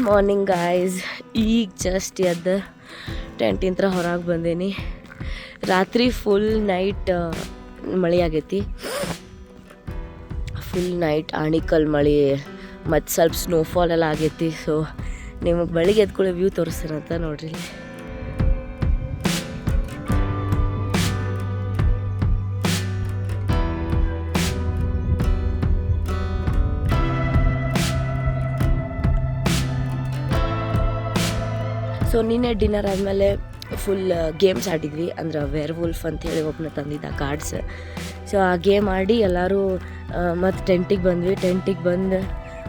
Morning guys. ಈಗ just ಎದ್ದು ಟೆಂಟಿಂತ್ರ ಹೊರಗೆ ಬಂದೇನಿ. ರಾತ್ರಿ ಫುಲ್ ನೈಟ್ ಮಳೆ ಆಗೈತಿ. ಫುಲ್ ನೈಟ್ ಆಣಿಕಲ್ ಮಳೆ ಮತ್ತು ಸ್ವಲ್ಪ ಸ್ನೋಫಾಲ್ ಎಲ್ಲ ಆಗೈತಿ. ಸೊ ನಿಮಗೆ ಬೆಳಿಗ್ಗೆ ಎದ್ಕೊಳ್ಳೋ ವ್ಯೂ ತೋರಿಸ್ತಾರಂತ ನೋಡ್ರಿ. ಸೊ ನಿನ್ನೆ ಡಿನ್ನರ್ ಆದಮೇಲೆ ಫುಲ್ ಗೇಮ್ಸ್ ಆಡಿದ್ವಿ. ಅಂದ್ರೆ ವೇರ್ ವುಲ್ಫ್ ಅಂಥೇಳಿ ಒಬ್ಬನ ತಂದಿದ್ದ ಕಾರ್ಡ್ಸ್. ಸೊ ಆ ಗೇಮ್ ಆಡಿ ಎಲ್ಲರೂ ಮತ್ತು ಟೆಂಟಿಗೆ ಬಂದ್ವಿ. ಟೆಂಟಿಗೆ ಬಂದು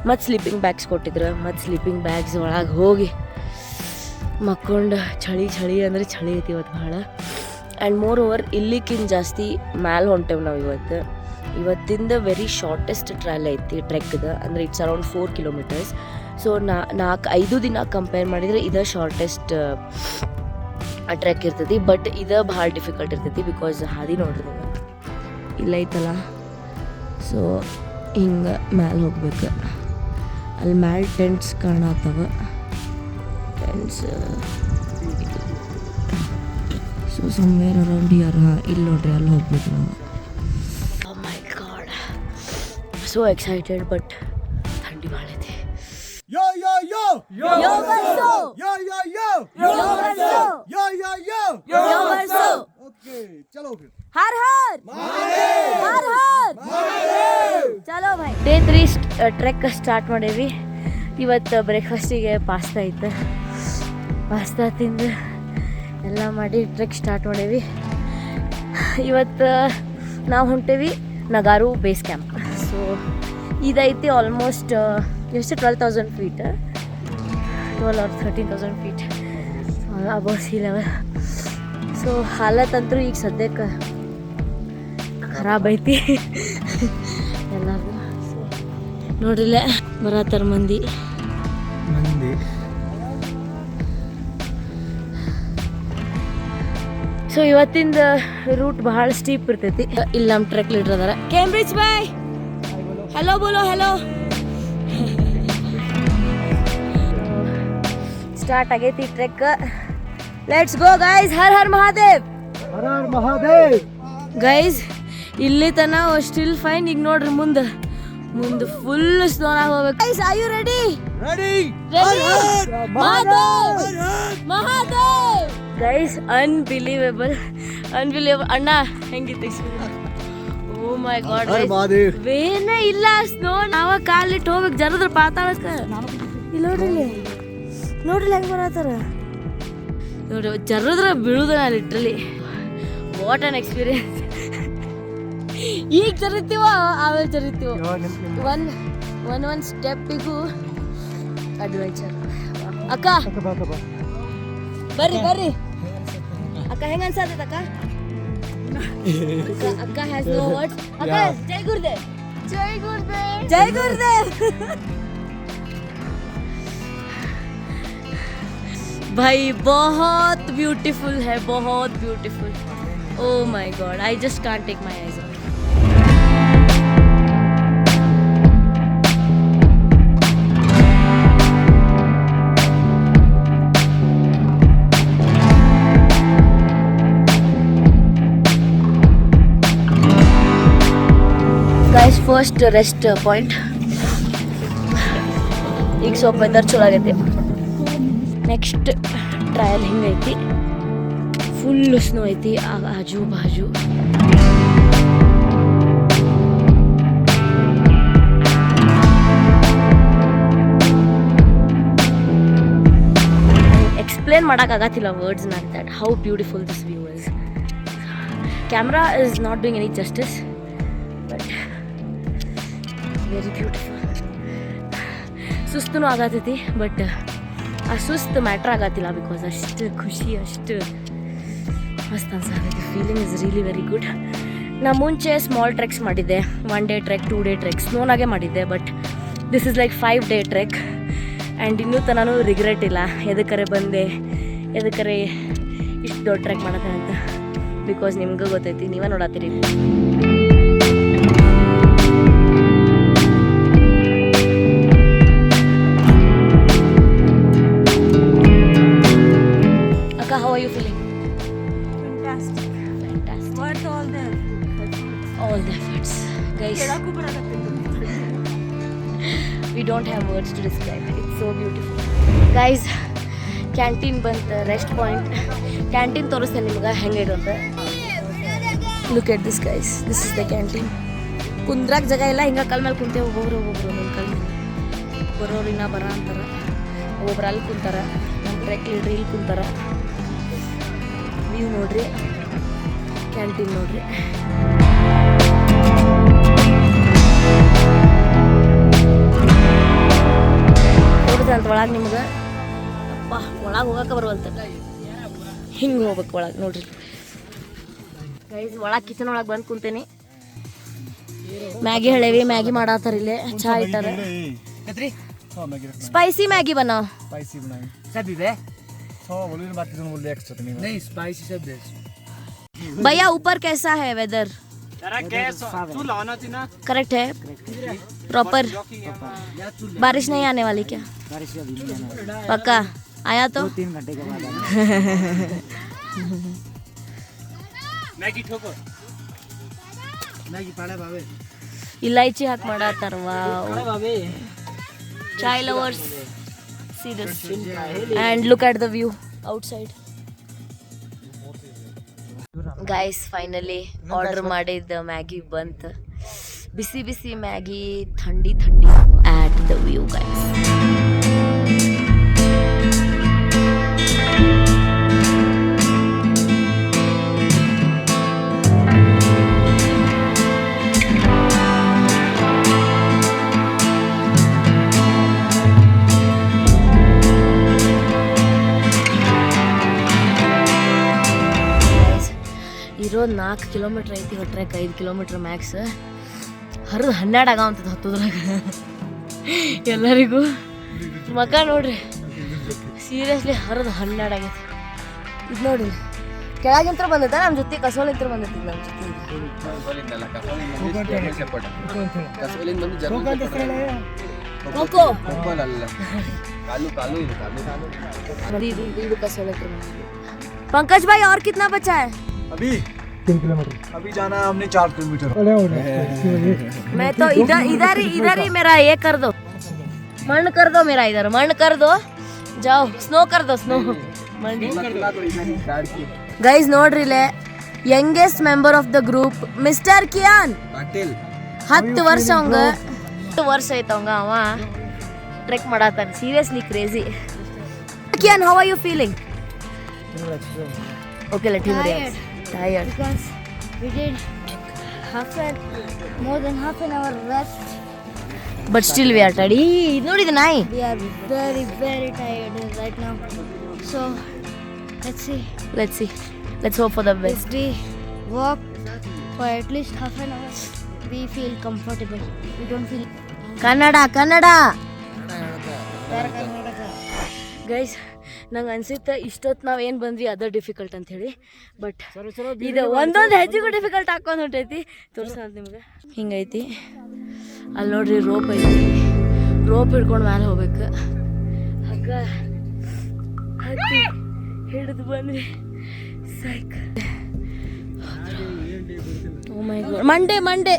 ಮತ್ತು ಸ್ಲೀಪಿಂಗ್ ಬ್ಯಾಗ್ಸ್ ಕೊಟ್ಟಿದ್ರು. ಮತ್ತು ಸ್ಲೀಪಿಂಗ್ ಬ್ಯಾಗ್ಸ್ ಒಳಗೆ ಹೋಗಿ ಮಕ್ಕೊಂಡು ಚಳಿ ಅಂದರೆ ಚಳಿ ಐತಿ ಇವತ್ತು ಭಾಳ. ಆ್ಯಂಡ್ ಮೋರ್ ಓವರ್ ಇಲ್ಲಿಕ್ಕಿಂತ ಜಾಸ್ತಿ ಮ್ಯಾಲೆ ಹೊಂಟೇವು ನಾವು ಇವತ್ತಿಂದ ವೆರಿ ಶಾರ್ಟೆಸ್ಟ್ ಟ್ರಯಲ್ ಐತಿ ಟ್ರೆಕ್ದು. ಅಂದರೆ ಇಟ್ಸ್ ಅರೌಂಡ್ 4 ಕಿಲೋಮೀಟರ್ಸ್. ಸೊ 5 ದಿನ ಕಂಪೇರ್ ಮಾಡಿದರೆ ಇದು ಶಾರ್ಟೆಸ್ಟ್ ಟ್ರೆಕ್ ಇರ್ತೈತಿ. ಬಟ್ ಇದು ಭಾಳ ಡಿಫಿಕಲ್ಟ್ ಇರ್ತೈತಿ ಬಿಕಾಸ್ ಹಾದಿ ನೋಡ್ರಿ ನೀವು ಇಲ್ಲ ಐತಲ್ಲ. ಸೊ ಹಿಂಗೆ ಮ್ಯಾಲೆ ಹೋಗ್ಬೇಕು. ಅಲ್ಲಿ ಮ್ಯಾಲೆ ಟೆಂಟ್ಸ್ ಕಾಣತ್ತವ. Tents so somewhere around here. ಇಲ್ಲಿ ನೋಡ್ರಿ ಅಲ್ಲಿ ಹೋಗ್ಬೇಕು ನಾವು. Oh my god, so excited. But ಥಂಡಿ ಭಾಳ ಐತಿ. Yo yo yo yo Yo Verso yo yo yo Yo Verso yo yo yo Yo Verso. Okay, चलो फिर. हर हर महादेव हर हर महादेव. ಚಲೋ ಭಾಯ್. ಡೇ 3 ಟ್ರೆಕ್ ಸ್ಟಾರ್ಟ್ ಮಾಡೇವಿ. ಇವತ್ತು ಬ್ರೇಕ್ಫಾಸ್ಟಿಗೆ ಪಾಸ್ತಾ ಇತ್ತು. ಪಾಸ್ತಾ ತಿಂದು ಎಲ್ಲ ಮಾಡಿ ಟ್ರೆಕ್ ಸ್ಟಾರ್ಟ್ ಮಾಡೇವಿ. ಇವತ್ತು ನಾವು ಹೊಂಟೇವಿ ನಗಾರು ಬೇಸ್ ಕ್ಯಾಂಪ್. ಸೊ ಇದೈತಿ ಆಲ್ಮೋಸ್ಟ್ ಎಷ್ಟು 12,000 feet, 12 or 13,000 feet above sea level. So ಹಾಲತ್ತಂತೂ ಈಗ ಸದ್ಯಕ್ಕೆ ಖರಾಬ್ ಐತಿ ಎಲ್ಲರಿಗೂ. ಸೊ ನೋಡ್ರಿಲ್ಲ ಬರತ್ತಾರ ಮಂದಿ. ಸೊ ಇವತ್ತಿಂದ ರೂಟ್ ಭಾಳ ಸ್ಟೀಪ್ ಇರ್ತೈತಿ. ಇಲ್ಲಿ ನಮ್ಮ ಟ್ರೆಕ್ ಲೀಡರ್ ಅದಾರ. ಕೇಂಬ್ರಿಡ್ಜ್ ಬಾಯ್ ಹಲೋ ಬೋಲೋ ಹಲೋ. ಸ್ಟಾರ್ಟ್ ಆಗೈತಿ ಟ್ರೆಕ್. Let's go guys. ಹರ್ ಹರ್ ಮಹಾದೇವ್. हर हर महादेव. ಗೈಸ್ ಇಲ್ಲಿ ತನ ಸ್ಟಿಲ್ ಫೈನ್. ಈಗ ನೋಡ್ರಿ ಮುಂದೆ ಫುಲ್ ಸ್ನೋನಾಗ ಹೋಗ್ಬೇಕು. Guys are you ready? Ready. Mahadev her Har Mahadev. Guys unbelievable ಅಣ್ಣ ಹೆಂಗಿತ್ತು? Oh my god, Har Mahadev. ವೇನ ಇಲ್ಲ ಸ್ನೋ. ನಾವ ಕಾಲಿಟ್ಟು ಹೋಗ್ಬೇಕು ಜರದ್ರ ಪಾತಾಳಕ್ಕ. ಇಲ್ಲಿ ನೋಡ್ರಿ ಹೆಂಗ್ ಬರತ್ತಾರ ನೋಡ್ರಿ. ಜರದ್ರ ಬೀಳುದ ನಾ ಲಿಟ್ರಲಿ. What an experience. ಈಗ ಜರಿತೀವ ಆಮೇಲೆ ಜರಿತೀವ. One ಸ್ಟೆಪ್ಪಿಗೂ adventure. ಅಕ್ಕ ಬರ್ರಿ ಅಕ್ಕ ಹೆಂಗ ಅನ್ಸಾತೈತ ಅಕ್ಕ? ಅಕ್ಕ ಹ್ಯಾಸ್ ನೋ ವರ್ಡ್ಸ್. ಅಕ್ಕ ಜೈ ಗುರುದೇವ್. ಜೈ ಗುರುದೇವ್. ಜೈ ಗುರುದೇವ್. भाई बहुत ब्यूटीफुल है, बहुत beautiful. Oh my god, I just can't take my eyes off. Guys, first rest point. ಈಗ ಸ್ವಲ್ಪ ವೆದರ್ ಚಲೋ ಆಗೈತಿ. ನೆಕ್ಸ್ಟ್ ಟ್ರಯಲ್ ಹಿಂಗೈತಿ. ಫುಲ್ ಸ್ನೋ ಐತಿ ಆಜು ಬಾಜು. ಎಕ್ಸ್ಪ್ಲೇನ್ ಮಾಡೋಕ್ಕಾಗತ್ತಿಲ್ಲ ವರ್ಡ್ಸ್ನಾಗ that how beautiful this view is. Camera is not doing any justice, but very beautiful. ಸುಸ್ತೂ ಆಗತೈತಿ, ಬಟ್ ಆ ಸುಸ್ತು ಮ್ಯಾಟ್ರ್ ಆಗತ್ತಿಲ್ಲ ಬಿಕಾಸ್ ಅಷ್ಟು ಖುಷಿ, ಅಷ್ಟು ಮಸ್ತ್ ಅನ್ಸಾಗೈತಿ. Feeling is really very good. ನಾ ಮುಂಚೆ ಸ್ಮಾಲ್ ಟ್ರೆಕ್ಸ್ ಮಾಡಿದ್ದೆ. 1 day ಟ್ರೆಕ್, 2 day ಟ್ರೆಕ್ ಸ್ನೋನಾಗೆ ಮಾಡಿದ್ದೆ. But this is like 5 day trek. And ಇನ್ನೂ ತನೂ ರಿಗ್ರೆಟ್ ಇಲ್ಲ ಎದಕ್ಕರೆ ಬಂದೆ, ಎದಕ್ಕರೆ ಇಷ್ಟು ದೊಡ್ಡ ಟ್ರೆಕ್ ಮಾಡತ್ತೆ ಅಂತ. ಬಿಕಾಸ್ ನಿಮ್ಗೆ ಗೊತ್ತೈತಿ, ನೀವೇ ನೋಡತ್ತೀರಿ. Words to describe it's so beautiful guys. Canteen ಬಂತು, ರೆಸ್ಟ್ ಪಾಯಿಂಟ್. ಕ್ಯಾಂಟೀನ್ ತೋರಿಸ್ತೇನೆ ನಿಮ್ಗೆ ಹೆಂಗಿದೆ ಅಂತ. Look at this guys, this is the canteen. ಕುಂದ್ರಾಗ ಜಾಗ ಇಲ್ಲ, ಹಿಂಗೆ ಕಲ್ ಮೇಲೆ ಕುಂತೇವೆ. ಒಬ್ಬೊಬ್ರು ನನ್ನ ಕಲ್ ಮೇಲೆ ಬರೋರು ಇನ್ನೂ ಬರ ಅಂತಾರೆ. ಒಬ್ಬೊಬ್ರು ಅಲ್ಲಿ ಕುಂತಾರ, ನಮ್ಮ ಟ್ರೆಕ್ ಲೀಡ್ರ್ ಇಲ್ಲಿ ಕುಂತಾರ. ವ್ಯೂ ನೋಡ್ರಿ, ಕ್ಯಾಂಟೀನ್ ನೋಡ್ರಿ. ನೋಡಿದ್ರೆ ಅಂತ ಒಳಗೆ ನಿಮ್ಗೆ ಅಪ್ಪ ಒಳಗೆ ಹೋಗಕ್ಕೆ ಬರುವಲ್ತ. ಹಿಂಗೆ ಹೋಗ್ಬೇಕು ಒಳಗೆ ನೋಡ್ರಿ ಗೈಸ್. ಒಳಗೆ ಕಿಚನ್ ಒಳಗೆ ಬಂದು ಕುಂತೇನಿ. ಮ್ಯಾಗಿ ಹೇಳೇವಿ, ಮ್ಯಾಗಿ ಮಾಡತ್ತಾರ ಇಲ್ಲೇ. ಚಾ ಇಟ್ಟಾರ. स्पाइसी मैगी बनाओ. स्पाइसी बनाएं सभी वे बोलिए बात की बोल एक्स्ट्रा नहीं स्पाइसी सब दे भैया ऊपर कैसा है वेदर? जरा गैस तू लाना थी ना. करेक्ट है प्रॉपर. बारिश नहीं आने वाली क्या? बारिश अभी नहीं आने वाली. पक्का आया तो 3 घंटे के बाद मैगी ठोको मैगी पाड़े बाबे इलायची हाक ಮಾಡಾತಾರ. ವಾವ್. बाबे Chai lovers, see this and look at the view outside. Guys, finally order ಮಾಡಿದ ಮ್ಯಾಗಿ ಬಂತು. ಬಿಸಿ ಬಿಸಿ ಮ್ಯಾಗಿ, ಥಂಡಿ ಥಂಡಿ. At the view guys. ಇರೋದು 4 ಕಿಲೋಮೀಟ್ರ್ ಐತಿ. Trek 5 kilometre Max. ಹರಿದು 12 ಆಗವಂತದ್ದು ಹತ್ತದ್ರಾಗ. ಎಲ್ಲರಿಗೂ ಮಕ ನೋಡ್ರಿ, ಸೀರಿಯಸ್ಲಿ ಹರಿದು 12 ಆಗೈತಿ. ಇದು ನೋಡ್ರಿ, ಕೆಳಗಿಂತ್ರ ಬಂದೈತ ನಮ್ಮ ಜೊತೆ, ಕಸೋಲಿಂತ್ರ ಬಂದೈತಿ ನಮ್ಮ ಜೊತೆ. ಇದು ಕಸೋಲಿಂತ್ರ. पंकज भाई और कितना बचा है? अभी 3 किलोमीटर. अभी जाना है हमने 4 किलोमीटर. मैं तो इधर ही मेरा ये कर दो, मर्ण कर दो मेरा. इधर मर्ण कर दो, जाओ स्नो कर दो. स्नो गाइस ನೋಡ್ರಿಲೆ, youngest member of the group mister Kiyan. 10 ವರ್ಷ ಅವಂಗ, 10 ವರ್ಷ ಐತ ಅವಂಗ. ಅವ ಟ್ರೆಕ್ ಮಾಡಾತಾನ. Seriously crazy. Kiyan, how are you feeling? Okay, let him react. Tired. Because we did more than half an hour rest. But still we are tired. ನೋಡಿದ ನಾಯಿ. We are very, very tired right now. So, let's see. Let's hope for the best. If we walk for at least half an hour, we feel comfortable. We don't feel... Kannada. Guys, ನಂಗೆ ಅನ್ಸುತ್ತೆ ಇಷ್ಟೊತ್ತು ನಾವು ಏನು ಬಂದ್ವಿ ಅದ difficult ಅಂತ ಹೇಳಿ. But ಇದು ಒಂದೊಂದು ಹೆಜ್ಜೆಗೂ ಡಿಫಿಕಲ್ಟ್ ಹಾಕೊಂಡು ಹೊಂಟೈತಿ. ತೋರ್ಸೋದು ನಿಮ್ಗೆ ಹಿಂಗೈತಿ. ಅಲ್ಲಿ ನೋಡ್ರಿ ರೋಪ್ ಐತಿ. ರೋಪ್ ಹಿಡ್ಕೊಂಡು ಮೇಲೆ ಹೋಗ್ಬೇಕು. ಹಗ್ಗ ಹತ್ತಿ ಹಿಡಿದು ಬಂದ್ವಿ. ಸೈಕ್. ಓ my god. Monday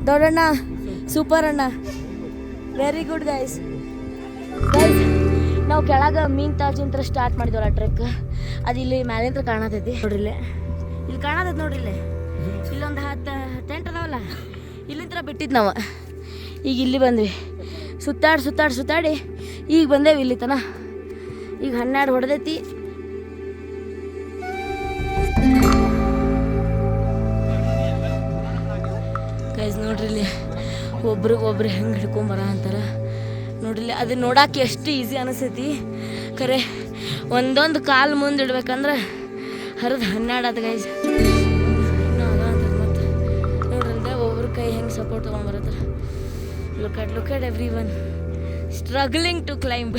Doddanna, super ಅಣ್ಣ, ವೆರಿ ಗುಡ್ ಗೈಸ್. ನಾವು ಕೆಳಗೆ ಮೀನ್ ತಾಜಿಂತ್ರ ಸ್ಟಾರ್ಟ್ ಮಾಡಿದ್ವಲ್ಲ ಟ್ರೆಕ್. ಅದು ಇಲ್ಲಿ ಮ್ಯಾಲಿಂತ್ರ ಕಾಣತೈತಿ ನೋಡ್ರಿ. ಇಲ್ಲಿ ಕಾಣತೈತಿ ನೋಡ್ರಿ. ಇಲ್ಲೊಂದು 10 ಟೆಂಟ್ ಅದಾವಲ್ಲ, ಇಲ್ಲಿಂತ್ರ ಬಿಟ್ಟಿದ್ದು ನಾವು. ಈಗ ಇಲ್ಲಿ ಬಂದ್ವಿ. ಸುತ್ತಾಡಿ ಈಗ ಬಂದೇವಿ ಇಲ್ಲಿ ತನ. ಈಗ 12 ಹೊಡೆದೈತಿ. ಗೈಸ್ ನೋಡ್ರಿ, ಇಲ್ಲಿ ಒಬ್ರಿಗೊಬ್ರು ಹೆಂಗೆ ಹಿಡ್ಕೊಂಬರ ಅಂತಾರ ನೋಡ್ರಿ. ಅದನ್ನ ನೋಡಕ್ಕೆ ಎಷ್ಟು ಈಸಿ ಅನಿಸ್ತೈತಿ. ಖರೆ ಒಂದೊಂದು ಕಾಲು ಮುಂದೆ ಇಡ್ಬೇಕಂದ್ರೆ ಹರಿದು 12 ಆದ ಗೈಸ್. ಇನ್ನೂ ಆಗಂತದ ಮತ್ತೆ ನೋಡ್ರಿ, ಒಬ್ರ ಕೈ ಹೆಂಗೆ ಸಪೋರ್ಟ್ ತೊಗೊಂಬರತ್ತಾರ. Look at every one struggling to climb.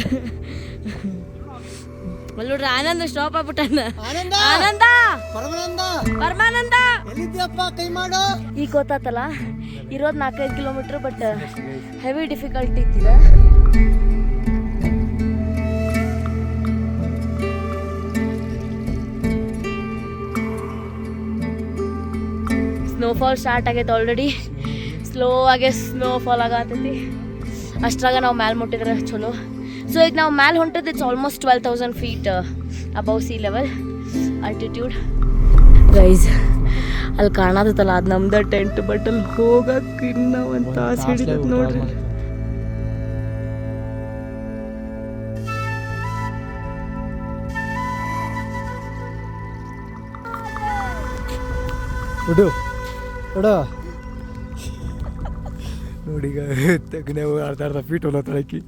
ಅಲ್ಲಿ ನೋಡ್ರಿ, ಆನಂದ ಸ್ಟಾಪ್ ಆಗ್ಬಿಟ್ಟಾನ. ಆನಂದ ಪರಮಾನಂದ ಕೈ ಮಾಡು. ಈಗ ಗೊತ್ತಾತಲ್ಲ, ಇರೋದು 4-5 ಕಿಲೋಮೀಟ್ರ್. ಬಟ್ ಹೆವಿ ಡಿಫಿಕಲ್ಟಿ ಇತ್ತಿದ. ಸ್ನೋಫಾಲ್ ಸ್ಟಾರ್ಟ್ ಆಗೈತೆ ಆಲ್ರೆಡಿ. ಸ್ಲೋ ಆಗಿ ಸ್ನೋ ಫಾಲ್ ಆಗತೈತಿ. ಅಷ್ಟ್ರಾಗ ನಾವು ಮ್ಯಾಲೆ ಮುಟ್ಟಿದ್ರೆ ಚಲೋ. ಸೊ ಈಗ ನಾವು ಮ್ಯಾಲೆ ಹೊಂಟದ್ದು it's almost 12,000 feet above sea level altitude. Guys ಅಲ್ಲಿ ಕಾಣತೈತಲ್ಲ ಅದು ನಮ್ದು ಟೆಂಟ್, ಬಟ್ ಅಲ್ಲಿ ಹೋಗಕ್ಕೆ ಇನ್ನೂ ಒಂದು ತಾಸು ಹಿಡಿತೈತೆ ನೋಡ್ರಿ. ಬಿಡು ಬಿಡು ನೋಡೀಗ ತೆಗ್ನೆ ಅರ್ಧ ಫೀಟ್ ಹೊಲ ತಳಕಿ.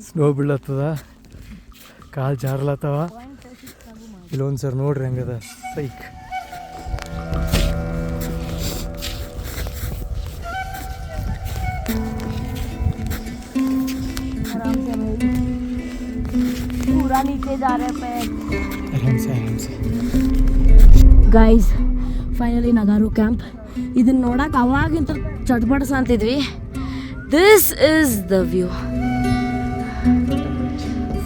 ಸ್ನೋ ಬೀಳತ್ತದ, ಕಾಲು ಜಾರ್ಲತ್ತವ. ಇಲ್ಲೊಂದು ಸರ್ ನೋಡ್ರಿ ಹಂಗದ ಸೈಕ್. Guys finally Nagaru camp. ಇದನ್ನ ನೋಡಕ್ಕೆ ಅವಾಗಿಂತ ಚಟ್ಪಟ್ಸ ಅಂತಿದ್ವಿ. This is the view,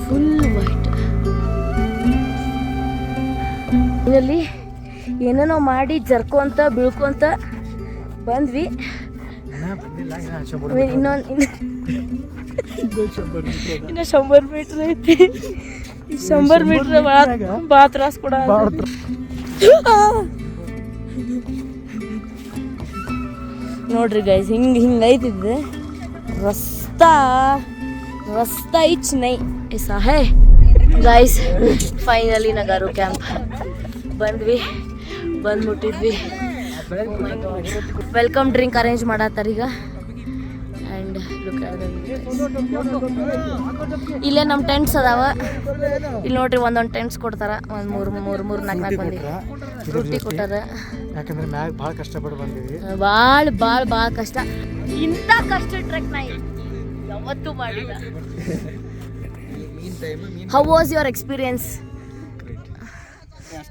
full white. ಇದರಲ್ಲಿ ಏನೇನೋ ಮಾಡಿ ಜರ್ಕೊಂತ ಬೀಳ್ಕೊಂತ ಬಂದ್ವಿ. ಇನ್ನು 100 ಮೀಟ್ರ್ ಐತಿ. 100 ಮೀಟ್ರ್ ಭಾಳ ತ್ರಾಸ ಕೊಡ. ನೋಡ್ರಿ ಗೈಸ್ ಹಿಂಗೆ ಐತಿದ್ದೆ ರಸ್ತಾ ಇಚ್ ನೈ ऐसा है ಗೈಸ್. ಫೈನಲಿ ನಗಾರು ಕ್ಯಾಂಪ್ ಬಂದ್ಬಿಟ್ಟಿದ್ವಿ. ವೆಲ್ಕಮ್ ಡ್ರಿಂಕ್ ಅರೇಂಜ್ ಮಾಡತ್ತಾರ ಈಗ. ಆ್ಯಂಡ್ ಲುಕ್ ಇಲ್ಲೇ ನಮ್ಮ ಟೆಂಟ್ಸ್ ಅದಾವ. ಇಲ್ಲಿ ನೋಡ್ರಿ ಒಂದೊಂದು ಟೆಂಟ್ಸ್ ಕೊಡ್ತಾರ. ಒಂದು ಮೂರು 4 ಮಂದಿ ರೊಟ್ಟಿ ಕೊಟ್ಟಾರ. ಯಾಕಂದ್ರೆ ಮ್ಯಾಗ ಭಾಳ ಕಷ್ಟಪಟ್ಟು ಬಂದಿವಿ. ಭಾಳ ಕಷ್ಟ. ಇಂಥ ಕಷ್ಟ ಟ್ರೆಕ್ ನಾ ಯಾವತ್ತೂ ಮಾಡಿಲ್ಲ. How was your experience?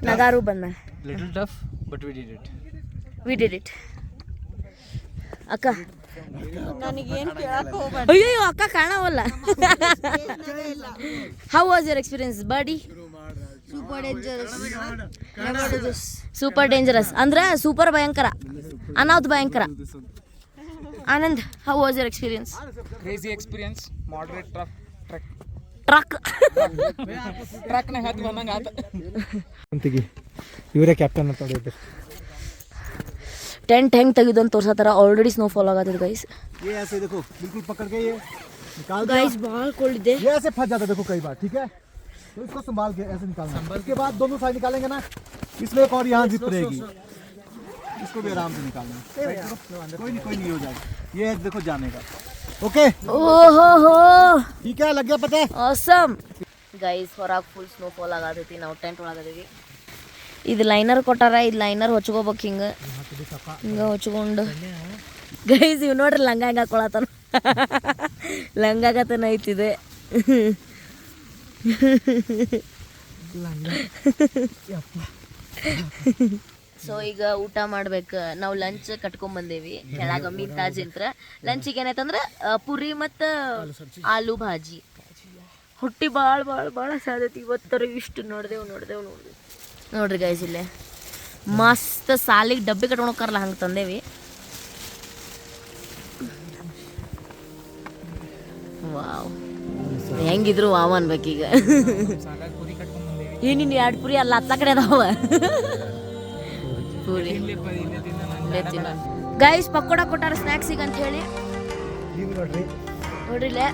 Nagaru ಬಂದ little tough but we did it. ಅಕ್ಕ ಅಯ್ಯೋ ಅಕ್ಕ ಕಾಣವಲ್ಲ. How was your experience buddy? Super dangerous ಅಂದ್ರೆ ಸೂಪರ್ ಭಯಂಕರ, ಅನಾಹುತ ಭಯಂಕರ. Anand, how was your experience? Crazy experience, moderate trek ಟ್ರಕ್ನಾಗ ಹತ್ತು ಬಂದಂಗೆ ಆತ. ಅಂತಿಗೆ ಇವರೇ ಕ್ಯಾಪ್ಟನ್ ಅಂತ ಹೇಳಿದ್ರು. ಟೆಂಟ್ ಹೆಂಗೆ ತೆಗೆದು ಅಂತ ತೋರ್ಸತ್ತಾರ. ಆಲ್ರೆಡಿ ಸ್ನೋ ಫಾಲ್ ಆಗತ್ತಿದೆ ಗೈಸ್. ये ऐसे देखो बिल्कुल पकड़ के ये निकाल दो. ಗೈಸ್ ಭಾಳ ಕೋಲ್ಡ್ ಇದೆ. ये ऐसे फंस जाता है देखो कई बार, ठीक है? तो इसको संभाल के ऐसे निकालना. उसके बाद दोनों साइड निकालेंगे ना, इसमें एक और यहाँ जिप रहेगी, इसको भी आराम से निकालना. कोई नहीं हो जाएगा. ये देखो जाने का. ओके ಓಹೋ ठीक है, लग गया पता है? Awesome guys. ಹೊರಗೆ ಫುಲ್ ಸ್ನೋ ಫಾಲ್ ಆಗತೈತಿ. ನಾವು ಟೆಂಟ್ ಒಳಗದೀವಿ. ಇದು ಲೈನರ್ ಕೊಟ್ಟಾರ. ಇದು ಲೈನರ್ ಹೊಚ್ಕೋಬೇಕು ಹಿಂಗೆ ಹೊಚ್ಕೊಂಡು. ಗೈಸ್ ಇವ್ ನೋಡ್ರಿ ಲಂಗ ಹೆಂಗೆ ಹಾಕೊಳತಾನ. ಲಂಗಾಗತನ ಐತಿದೆ. ಸೊ ಈಗ ಊಟ ಮಾಡ್ಬೇಕು. ನಾವು ಲಂಚ್ ಕಟ್ಕೊಂಬಂದೇವಿ ಕೆಳಗ ಮೀನ್ ತಾಜ್ ಅಂತ. ಲಂಚಿಗೆ ಏನೈತಂದ್ರೆ ಪುರಿ ಮತ್ತು ಆಲೂ ಭಾಜಿ. ಹೊಟ್ಟಿ ಭಾಳ ಸಾದೈತಿ ಇವತ್ತರ. ಇಷ್ಟು ನೋಡ್ದೇವು ನೋಡ್ರಿ ಗೈಸ್. ಇಲ್ಲೇ ಮಸ್ತ್ ಸಾಲಿಗೆ ಡಬ್ಬಿ ಕಟ್ಕೊಂಡು ಹೋಗ್ತಾರಲ್ಲ ಹಂಗೆ ತಂದೇವಿ. ವಾವ್, ಹೆಂಗಿದ್ರು ವಾವ್ ಅನ್ಬೇಕೀಗ. ನೀನು 2 ಪುರಿ ಅಲ್ಲ, ಹತ್ತ ಕಡೆ ಅದಾವ ಪೂರಿ. ಗೈಸ್ ಪಕೋಡ ಕೊಟ್ಟಾರ ಸ್ನ್ಯಾಕ್ಸಿಗೆ ಅಂತ ಹೇಳಿ. ನೋಡ್ರಿ ಇಲ್ಲೇ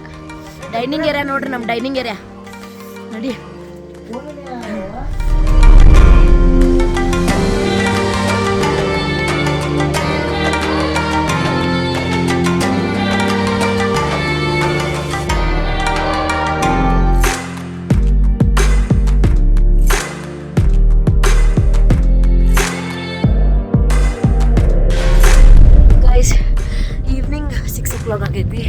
ಡೈನಿಂಗ್ ಏರಿಯಾ ನೋಡ್ರಿ, ನಮ್ಮ ಡೈನಿಂಗ್ ಏರಿಯಾ ನೋಡಿ. ಈವ್ನಿಂಗ್ 6 o'clock ಆಗೈತಿ.